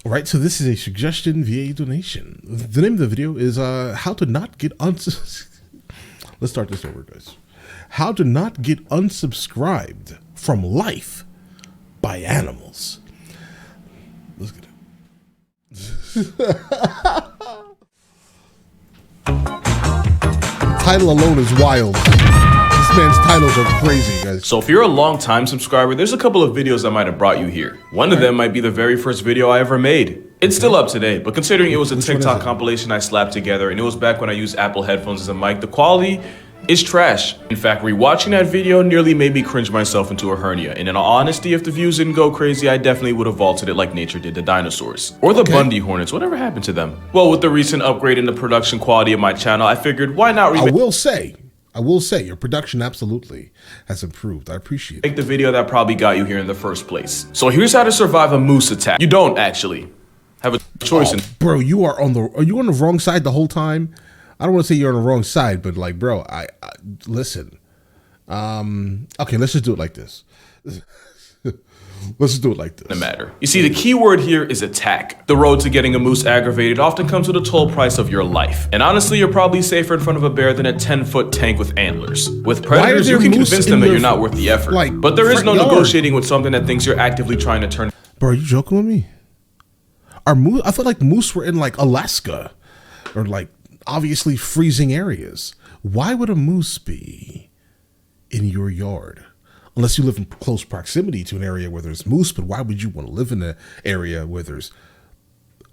All right, so this is a suggestion via a donation. The name of the video is how to not get Let's start this over, guys. How to not get unsubscribed from life by animals. Let's get it. Title alone is wild. This man's titles are crazy, guys. So if you're a long-time subscriber, there's a couple of videos I might have brought you here. One of them might be the very first video I ever made. It's still up today, but considering it was a TikTok compilation I slapped together, and it was back when I used Apple headphones as a mic, the quality is trash. In fact, rewatching that video nearly made me cringe myself into a hernia. And in all honesty, if the views didn't go crazy, I definitely would have vaulted it like nature did the dinosaurs. Or the Bundy Hornets, whatever happened to them? Well, with the recent upgrade in the production quality of my channel, I figured why not remake— I will say your production absolutely has improved. I appreciate it. Make the video that probably got you here in the first place. So here's how to survive a moose attack. You don't actually have a choice. Bro, are you on the wrong side the whole time? I don't want to say you're on the wrong side, but like, bro, I listen. Okay, let's just do it like this. Let's just do it like this. Matter. You see, the key word here is attack. The road to getting a moose aggravated often comes with a toll price of your life. And honestly, you're probably safer in front of a bear than a 10-foot tank with antlers. With predators, you can convince them that you're not worth the effort. But there is no negotiating with something that thinks you're actively trying to turn— Bro, are you joking with me? I thought like moose were in like Alaska or like obviously freezing areas. Why would a moose be in your yard? Unless you live in close proximity to an area where there's moose, but why would you want to live in an area where there's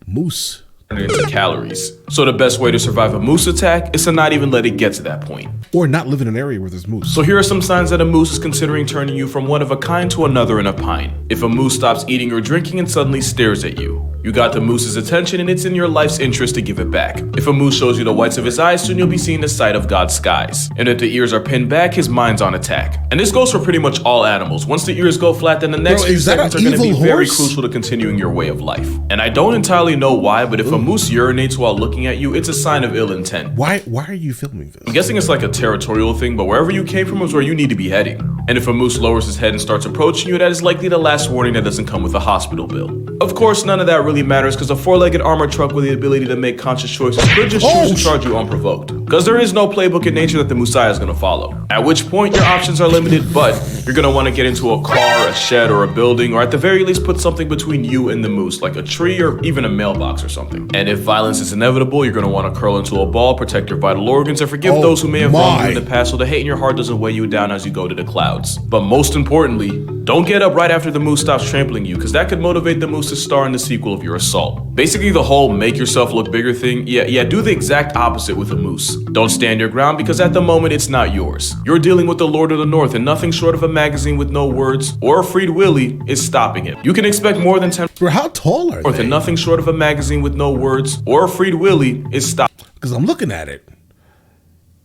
moose? Into calories. So the best way to survive a moose attack is to not even let it get to that point. Or not live in an area where there's moose. So here are some signs that a moose is considering turning you from one of a kind to another in a pine. If a moose stops eating or drinking and suddenly stares at you, you got the moose's attention and it's in your life's interest to give it back. If a moose shows you the whites of his eyes, soon you'll be seeing the sight of God's skies. And if the ears are pinned back, his mind's on attack. And this goes for pretty much all animals. Once the ears go flat, then the next few seconds are going to be very crucial to continuing your way of life. And I don't entirely know why, but if a moose urinates while looking at you, it's a sign of ill intent. Why are you filming this? I'm guessing it's like a territorial thing, but wherever you came from is where you need to be heading. And if a moose lowers his head and starts approaching you, that is likely the last warning that doesn't come with a hospital bill. Of course, none of that really matters because a four-legged armored truck with the ability to make conscious choices could just choose to charge you unprovoked. Because there is no playbook in nature that the Moosai is going to follow. At which point, your options are limited, but you're going to want to get into a car, a shed, or a building, or at the very least put something between you and the moose, like a tree or even a mailbox or something. And if violence is inevitable, you're going to want to curl into a ball, protect your vital organs, and forgive those who may have wronged you in the past so the hate in your heart doesn't weigh you down as you go to the clouds. But most importantly, don't get up right after the moose stops trampling you, because that could motivate the moose to star in the sequel of your assault. Basically, the whole make yourself look bigger thing, yeah, do the exact opposite with a moose. Don't stand your ground because at the moment it's not yours. You're dealing with the Lord of the North and nothing short of a magazine with no words or a freed willy is stopping him. You can expect more than 10— Bro, how tall are they? And nothing short of a magazine with no words or a freed willy is stopping. Because I'm looking at it.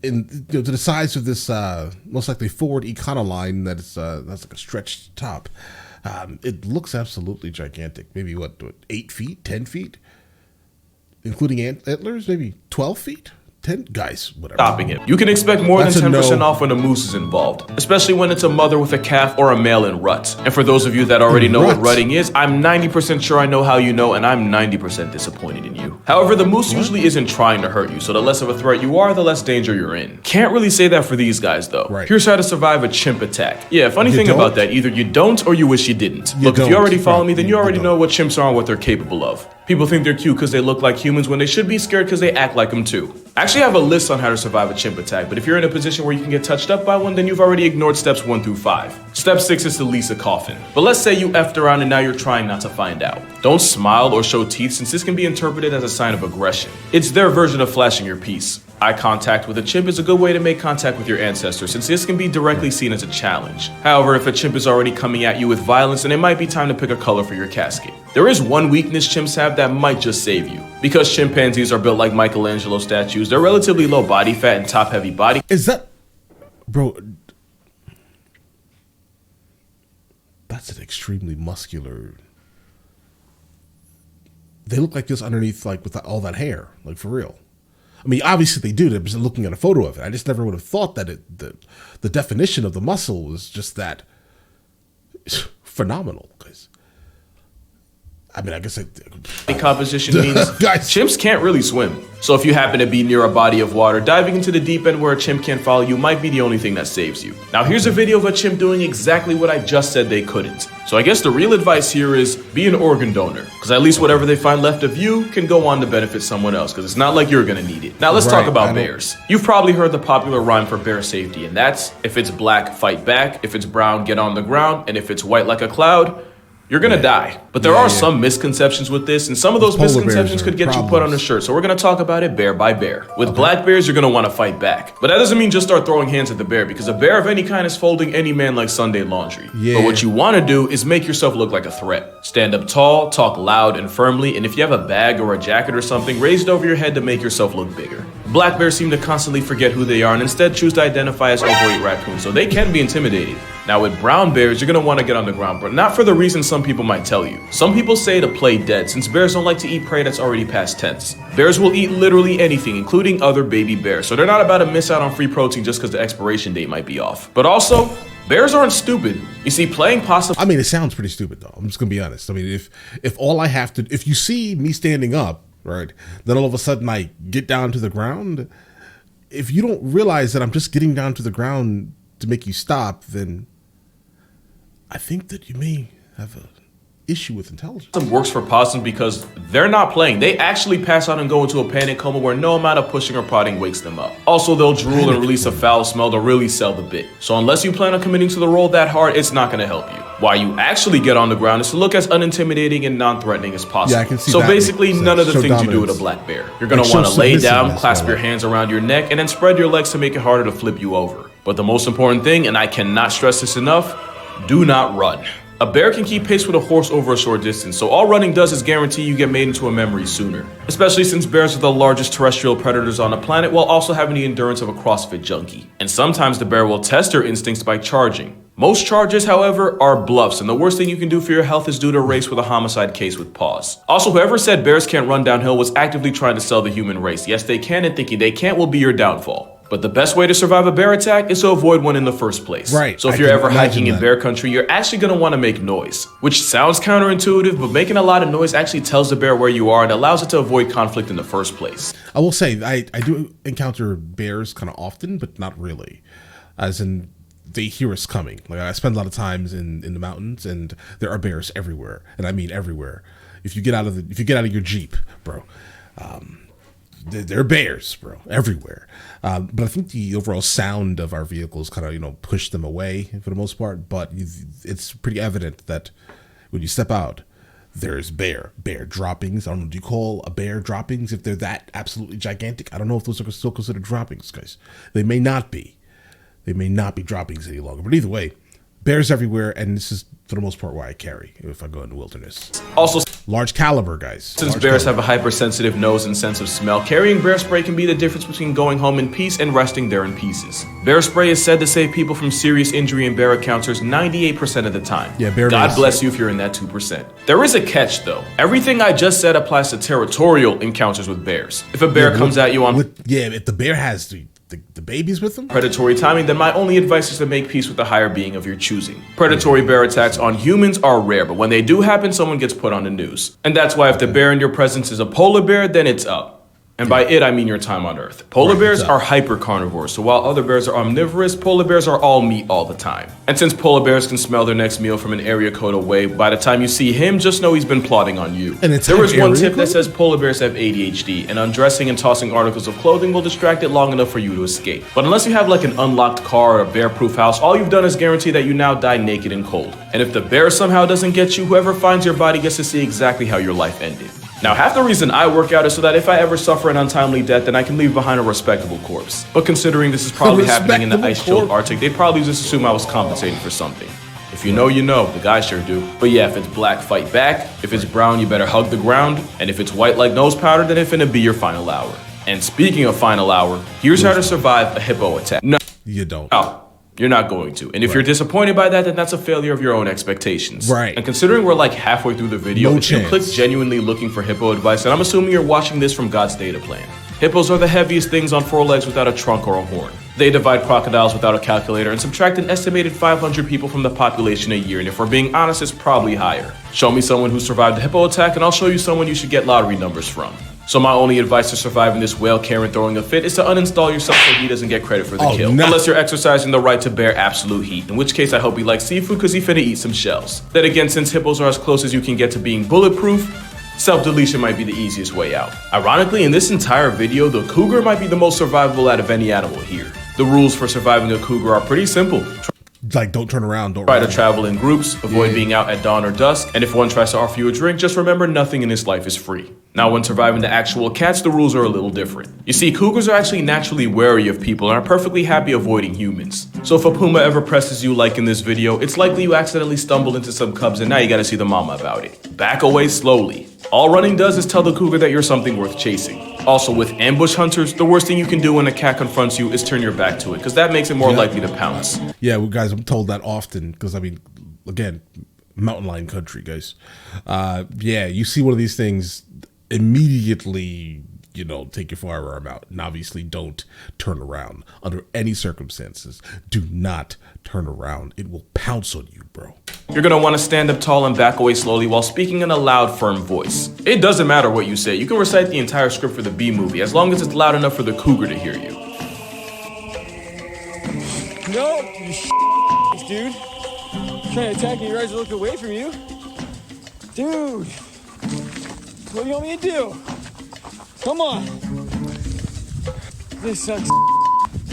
And to the size of this most likely Ford Econoline that's like a stretched top, it looks absolutely gigantic. Maybe what 8 feet, 10 feet, including antlers, maybe 12 feet. 10 guys, whatever. Stopping him. You can expect more than 10% off when a moose is involved, especially when it's a mother with a calf or a male in rut. And for those of you that already know what rutting is, I'm 90% sure I know how you know, and I'm 90% disappointed in you. However, the moose usually isn't trying to hurt you, so the less of a threat you are, the less danger you're in. Can't really say that for these guys though. Here's how to survive a chimp attack. Yeah, funny thing about that, either you don't or you wish you didn't. Look, if you already follow me, then you already know what chimps are and what they're capable of. People think they're cute because they look like humans when they should be scared because they act like them too. I actually have a list on how to survive a chimp attack, but if you're in a position where you can get touched up by one, then you've already ignored steps 1 through 5. Step 6 is to lease a coffin. But let's say you effed around and now you're trying not to find out. Don't smile or show teeth since this can be interpreted as a sign of aggression. It's their version of flashing your piece. Eye contact with a chimp is a good way to make contact with your ancestors since this can be directly seen as a challenge. However, if a chimp is already coming at you with violence, then it might be time to pick a color for your casket. There is one weakness chimps have that might just save you. Because chimpanzees are built like Michelangelo statues, they're relatively low body fat and top heavy body. Is that, bro, that's an extremely muscular, they look like this underneath, like with all that hair, like for real. I mean, obviously they do. They're just looking at a photo of it. I just never would have thought that the definition of the muscle was just that phenomenal. Because I mean, I guess composition means chimps can't really swim. So if you happen to be near a body of water, diving into the deep end where a chimp can't follow you might be the only thing that saves you. Now here's a video of a chimp doing exactly what I just said they couldn't. So I guess the real advice here is be an organ donor, because at least whatever they find left of you can go on to benefit someone else, because it's not like you're gonna need it. Now let's talk about bears. You've probably heard the popular rhyme for bear safety, and that's, if it's black, fight back, if it's brown, get on the ground, and if it's white like a cloud, you're gonna die. But there are some misconceptions with this, and some of those misconceptions could get you put on a shirt. So we're gonna talk about it bear by bear. With black bears, you're gonna wanna fight back. But that doesn't mean just start throwing hands at the bear, because a bear of any kind is folding any man like Sunday laundry. But what you wanna do is make yourself look like a threat. Stand up tall, talk loud and firmly, and if you have a bag or a jacket or something, raise it over your head to make yourself look bigger. Black bears seem to constantly forget who they are and instead choose to identify as overweight raccoons, so they can be intimidating. Now with brown bears, you're gonna wanna get on the ground, but not for the reason some people might tell you. Some people say to play dead, since bears don't like to eat prey that's already past tense. Bears will eat literally anything, including other baby bears, so they're not about to miss out on free protein just because the expiration date might be off. But also, bears aren't stupid. You see, playing possum— I mean, it sounds pretty stupid though. I'm just gonna be honest. I mean, if you see me standing up, right, then all of a sudden I get down to the ground, if you don't realize that I'm just getting down to the ground to make you stop, then I think that you may have an issue with intelligence. It works for possums because they're not playing. They actually pass out and go into a panic coma where no amount of pushing or prodding wakes them up. Also, they'll drool and release a foul smell to really sell the bit. So unless you plan on committing to the role that hard, it's not going to help you. Why you actually get on the ground is to look as unintimidating and non-threatening as possible. Yeah, I can see so that basically, none of the things you do with a black bear. You're going to want to lay down, clasp your hands around your neck, and then spread your legs to make it harder to flip you over. But the most important thing, and I cannot stress this enough, do not run. A bear can keep pace with a horse over a short distance, so all running does is guarantee you get made into a memory sooner. Especially since bears are the largest terrestrial predators on the planet while also having the endurance of a CrossFit junkie. And sometimes the bear will test their instincts by charging. Most charges, however, are bluffs, and the worst thing you can do for your health is do to race with a homicide case with paws. Also, whoever said bears can't run downhill was actively trying to sell the human race. Yes, they can, and thinking they can't will be your downfall. But the best way to survive a bear attack is to avoid one in the first place. Right. So if you're ever hiking in bear country, you're actually going to want to make noise, which sounds counterintuitive, but making a lot of noise actually tells the bear where you are and allows it to avoid conflict in the first place. I will say, I do encounter bears kind of often, but not really. As in, they hear us coming. Like, I spend a lot of times in the mountains, and there are bears everywhere, and I mean everywhere. If you get out of your Jeep, bro, there are bears, bro, everywhere. But I think the overall sound of our vehicles kind of, push them away for the most part. But it's pretty evident that when you step out, there's bear droppings. I don't know, do you call a bear droppings if they're that absolutely gigantic? I don't know if those are still considered droppings, guys. They may not be. They may not be droppings any longer. But either way, bears everywhere, and this is, for the most part, why I carry if I go in the wilderness. Also, large caliber, guys. Since bears have a hypersensitive nose and sense of smell, carrying bear spray can be the difference between going home in peace and resting there in pieces. Bear spray is said to save people from serious injury in bear encounters 98% of the time. Yeah, bear God bless you if you're in that 2%. There is a catch, though. Everything I just said applies to territorial encounters with bears. If a bear comes at you on... if the bear has the babies with them? Predatory timing, then my only advice is to make peace with the higher being of your choosing. Predatory bear attacks on humans are rare, but when they do happen, someone gets put on the news. And that's why if the bear in your presence is a polar bear, then it's up. And by it, I mean your time on Earth. Polar bears are hyper carnivores, so while other bears are omnivorous, polar bears are all meat all the time. And since polar bears can smell their next meal from an area code away, by the time you see him, just know he's been plotting on you. And there is one tip that says polar bears have ADHD, and undressing and tossing articles of clothing will distract it long enough for you to escape. But unless you have like an unlocked car or a bear-proof house, all you've done is guarantee that you now die naked and cold. And if the bear somehow doesn't get you, whoever finds your body gets to see exactly how your life ended. Now, half the reason I work out is so that if I ever suffer an untimely death, then I can leave behind a respectable corpse. But considering this is probably happening in the ice-chilled Arctic, they'd probably just assume I was compensating for something. If you know, you know. The guys sure do. But yeah, if it's black, fight back. If it's brown, you better hug the ground. And if it's white like nose powder, then it's finna be your final hour. And speaking of final hour, here's how to survive a hippo attack. No, you don't. Oh. You're not going to. And if you're disappointed by that, then that's a failure of your own expectations. Right. And considering we're like halfway through the video, if you clicked genuinely looking for hippo advice, then I'm assuming you're watching this from God's data plan. Hippos are the heaviest things on 4 legs without a trunk or a horn. They divide crocodiles without a calculator and subtract an estimated 500 people from the population a year, and if we're being honest, it's probably higher. Show me someone who survived a hippo attack and I'll show you someone you should get lottery numbers from. So my only advice to surviving this whale Karen throwing a fit is to uninstall yourself so he doesn't get credit for the kill. No. Unless you're exercising the right to bear absolute heat, in which case I hope he likes seafood because he finna eat some shells. Then again, since hippos are as close as you can get to being bulletproof, self-deletion might be the easiest way out. Ironically, in this entire video, the cougar might be the most survivable out of any animal here. The rules for surviving a cougar are pretty simple. Like, don't turn around, Try to travel in groups, avoid being out at dawn or dusk, and if one tries to offer you a drink, just remember nothing in this life is free. Now, when surviving the actual cats, the rules are a little different. You see, cougars are actually naturally wary of people and are perfectly happy avoiding humans. So if a puma ever presses you like in this video, it's likely you accidentally stumbled into some cubs and now you gotta see the mama about it. Back away slowly. All running does is tell the cougar that you're something worth chasing. Also, with ambush hunters, the worst thing you can do when a cat confronts you is turn your back to it, because that makes it more likely to pounce. Yeah, well, guys, I'm told that often, because, I mean, again, mountain lion country, guys. Yeah, you see one of these things, immediately, you know, take your firearm out, and obviously don't turn around. Under any circumstances, do not turn around. It will pounce on you, bro. You're gonna wanna stand up tall and back away slowly while speaking in a loud, firm voice. It doesn't matter what you say. You can recite the entire script for the B movie, as long as it's loud enough for the cougar to hear you. No, you dude. Trying to attack me, you guys look away from you. Dude, what do you want me to do? Come on. This sucks.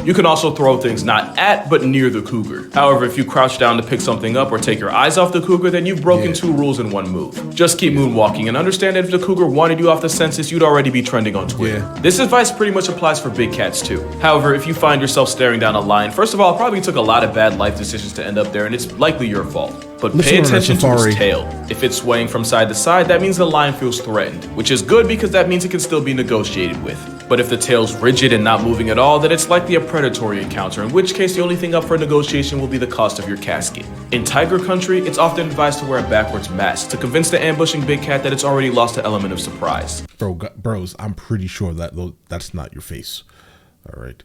You can also throw things not at, but near the cougar. However, if you crouch down to pick something up or take your eyes off the cougar, then you've broken 2 rules in 1 move. Just keep moonwalking and understand that if the cougar wanted you off the census, you'd already be trending on Twitter. This advice pretty much applies for big cats too. However, if you find yourself staring down a lion, first of all, it probably took a lot of bad life decisions to end up there, and it's likely your fault. But pay attention to its tail. If it's swaying from side to side, that means the lion feels threatened, which is good because that means it can still be negotiated with. But if the tail's rigid and not moving at all, then it's likely a predatory encounter, in which case the only thing up for negotiation will be the cost of your casket. In tiger country, it's often advised to wear a backwards mask to convince the ambushing big cat that it's already lost the element of surprise. Bros, I'm pretty sure that's not your face. All right.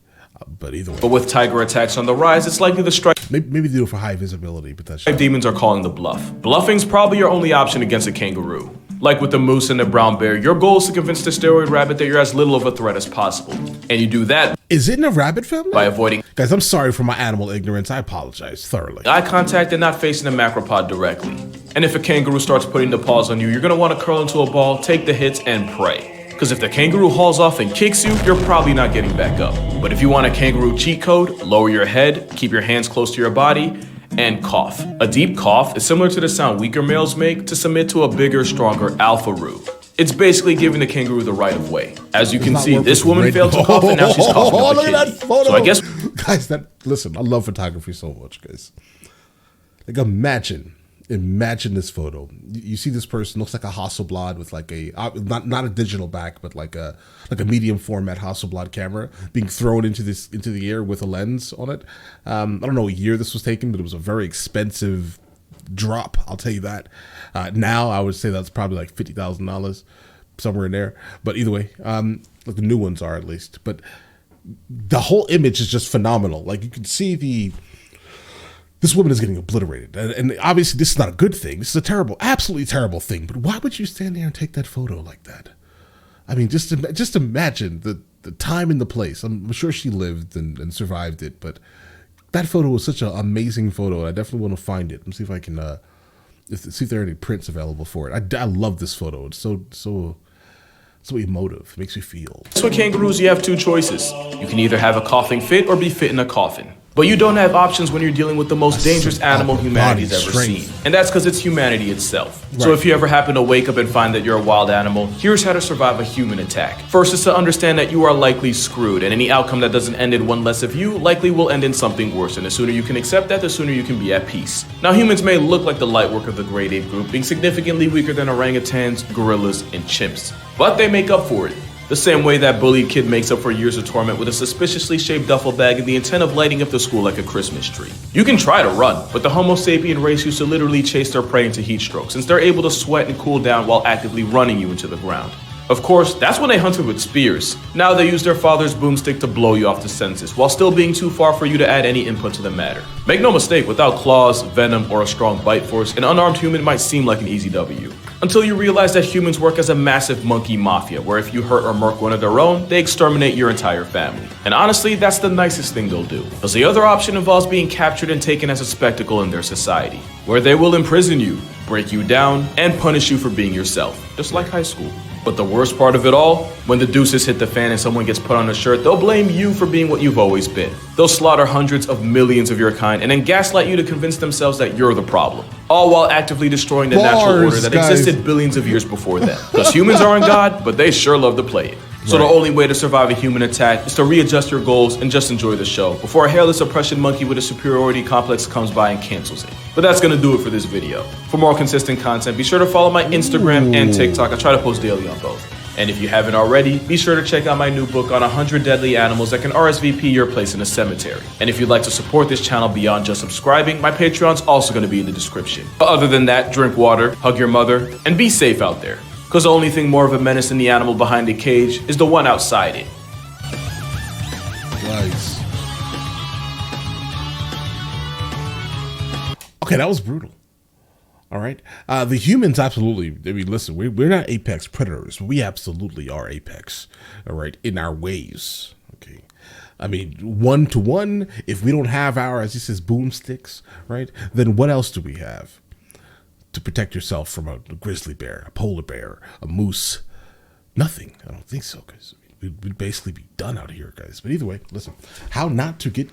But either way. But with tiger attacks on the rise, it's likely the strike maybe they do it for high visibility, but that's demons are calling the bluff. Bluffing's probably your only option against a kangaroo. Like with the moose and the brown bear, your goal is to convince the steroid rabbit that you're as little of a threat as possible. And you do that. Is it in a rabbit family? By avoiding. Guys, I'm sorry for my animal ignorance. I apologize thoroughly. Eye contact and not facing the macropod directly. And if a kangaroo starts putting the paws on you, you're gonna wanna curl into a ball, take the hits, and pray. Because if the kangaroo hauls off and kicks you, you're probably not getting back up. But if you want a kangaroo cheat code, lower your head, keep your hands close to your body, and cough. A deep cough is similar to the sound weaker males make to submit to a bigger, stronger alpha-roo. It's basically giving the kangaroo the right of way. As you can see, this woman failed to cough and now she's coughing up a kidney. So I guess... Guys, listen, I love photography so much, guys. Like, imagine this photo. You see this person, looks like a Hasselblad with like a, not a digital back, but like a medium format Hasselblad camera being thrown into the air with a lens on it. I don't know what year this was taken, but it was a very expensive drop, I'll tell you that. Now I would say that's probably like $50,000, somewhere in there. But either way, like the new ones are at least. But the whole image is just phenomenal. Like you can see this woman is getting obliterated. And obviously this is not a good thing. This is a terrible, absolutely terrible thing. But why would you stand there and take that photo like that? I mean, just imagine the time and the place. I'm sure she lived and survived it, but that photo was such an amazing photo. I definitely want to find it and see if I can see if there are any prints available for it. I love this photo. It's so emotive. It makes you feel. So with kangaroos, you have 2 choices. You can either have a coughing fit or be fit in a coffin. But you don't have options when you're dealing with the most dangerous animal humanity's ever seen. And that's because it's humanity itself. Right. So if you ever happen to wake up and find that you're a wild animal, here's how to survive a human attack. First is to understand that you are likely screwed, and any outcome that doesn't end in one less of you likely will end in something worse. And the sooner you can accept that, the sooner you can be at peace. Now, humans may look like the light work of the great ape group, being significantly weaker than orangutans, gorillas, and chimps. But they make up for it. The same way that bullied kid makes up for years of torment with a suspiciously shaped duffel bag and the intent of lighting up the school like a Christmas tree. You can try to run, but the Homo sapien race used to literally chase their prey into heat stroke, since they're able to sweat and cool down while actively running you into the ground. Of course, that's when they hunted with spears. Now they use their father's boomstick to blow you off the senses, while still being too far for you to add any input to the matter. Make no mistake, without claws, venom, or a strong bite force, an unarmed human might seem like an easy W. Until you realize that humans work as a massive monkey mafia, where if you hurt or murk one of their own, they exterminate your entire family. And honestly, that's the nicest thing they'll do. Because the other option involves being captured and taken as a spectacle in their society, where they will imprison you, break you down, and punish you for being yourself, just like high school. But the worst part of it all, when the deuces hit the fan and someone gets put on a shirt, they'll blame you for being what you've always been. They'll slaughter hundreds of millions of your kind and then gaslight you to convince themselves that you're the problem. All while actively destroying the natural order that existed billions of years before them. Because humans aren't God, but they sure love to play it. So the only way to survive a human attack is to readjust your goals and just enjoy the show before a hairless oppression monkey with a superiority complex comes by and cancels it. But that's gonna do it for this video. For more consistent content, be sure to follow my Instagram and TikTok. I try to post daily on both. And if you haven't already, be sure to check out my new book on 100 deadly animals that can RSVP your place in a cemetery. And if you'd like to support this channel beyond just subscribing, my Patreon's also gonna be in the description. But other than that, drink water, hug your mother, and be safe out there. Because the only thing more of a menace than the animal behind the cage is the one outside it. Nice. Okay, that was brutal. All right. The humans absolutely, I mean, listen, we're not apex predators. We absolutely are apex, all right, in our ways. Okay. I mean, 1-to-1, if we don't have our, as he says, boomsticks, right, then what else do we have to protect yourself from a grizzly bear, a polar bear, a moose? Nothing. I don't think so, because we'd basically be done out here, guys. But either way, listen, how not to get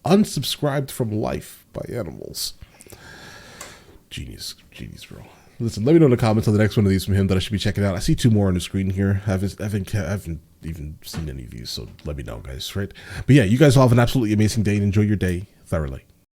unsubscribed from life by animals. Genius, bro. Listen, let me know in the comments on the next one of these from him that I should be checking out. I see 2 more on the screen here. I haven't even seen any of these, so let me know, guys, right? But yeah, you guys all have an absolutely amazing day and enjoy your day thoroughly.